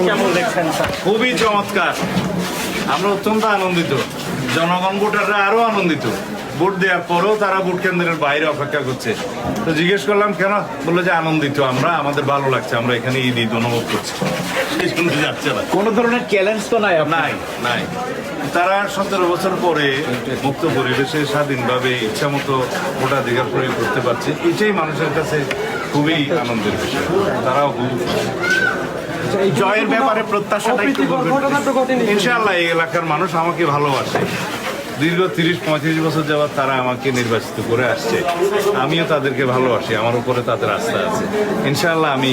কেমন দেখছেন স্যার? খুবই চমৎকার। আমরা অত্যন্ত আনন্দিত, জনগণ ভোটাররা আরো আনন্দিত। ভোট দেওয়ার পরেও তারা ভোট কেন্দ্রের বাইরে অপেক্ষা করছে। তো জিজ্ঞেস করলাম কেন, বললো যে আনন্দিত আমরা, আমাদের ভালো লাগছে, আমরা এখানে ঈদ অনুভব করছি, সেই জন্য যাচ্ছে না। কোনো ধরনের চ্যালেঞ্জ তো নাই আপনার? নাই নাই, তারা 17 বছর পরে মুক্ত পরিবেশে স্বাধীনভাবে ইচ্ছা মতো ভোটাধিকার প্রয়োগ করতে পারছে, এটাই মানুষের কাছে খুবই আনন্দের বিষয়। তারাও জয়ের ব্যাপারে প্রত্যাশাটা একটু বলবেন? ইনশাআল্লাহ এই এলাকার মানুষ আমাকে ভালোবাসে। দীর্ঘ 30-35 বছর যাবৎ তারা আমাকে নির্বাচিত করে আসছে, আমিও তাদেরকে ভালোবাসি, আমার উপরে তাদের আস্থা আছে। ইনশাআল্লাহ আমি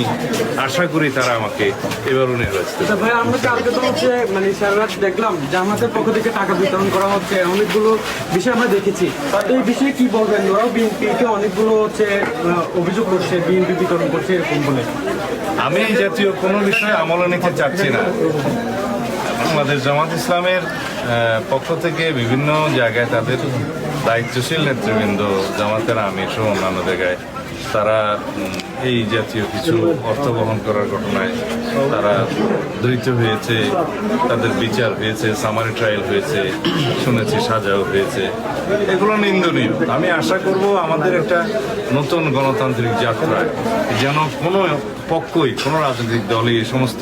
আশা করি তারা আমাকে এবারও নির্বাচিত করবে। ভাই আমরা কালকে তো হচ্ছে মানে সারা রাত দেখলাম জামাতের পক্ষ থেকে টাকা বিতরণ করা হচ্ছে, অনেকগুলো বিষয় আমরা দেখেছি। তো এই বিষয়ে কি বলবেন? ওরাও বিএনপিকে অনেকগুলো হচ্ছে অভিযোগ করছে, বিএনপি বিতরণ করছে এরকম বলে। আমি এই জাতীয় কোনো বিষয়ে আমলে নিতে চাচ্ছি না। বাংলাদেশ জামাত ইসলামের পক্ষ থেকে বিভিন্ন জায়গায় তাদের দায়িত্বশীল নেতৃবৃন্দ, জামাতের আমির সহ অন্যান্য জায়গায় তারা এই জাতীয় কিছু অর্থ বহন করার ঘটনায় তারা ধৃত হয়েছে, তাদের বিচার হয়েছে, সামারি ট্রায়াল হয়েছে, শুনেছি সাজাও হয়েছে। এগুলো নিন্দনীয়। আমি আশা করব আমাদের একটা নতুন গণতান্ত্রিক যাত্রায় যেন কোনো পক্ষই, কোনো রাজনৈতিক দলই এই সমস্ত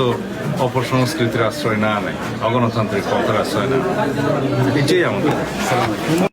অপসংস্কৃতির আশ্রয় না নেয়, অগণতান্ত্রিক পথের আশ্রয় না নেয়। এটাই আমাদের।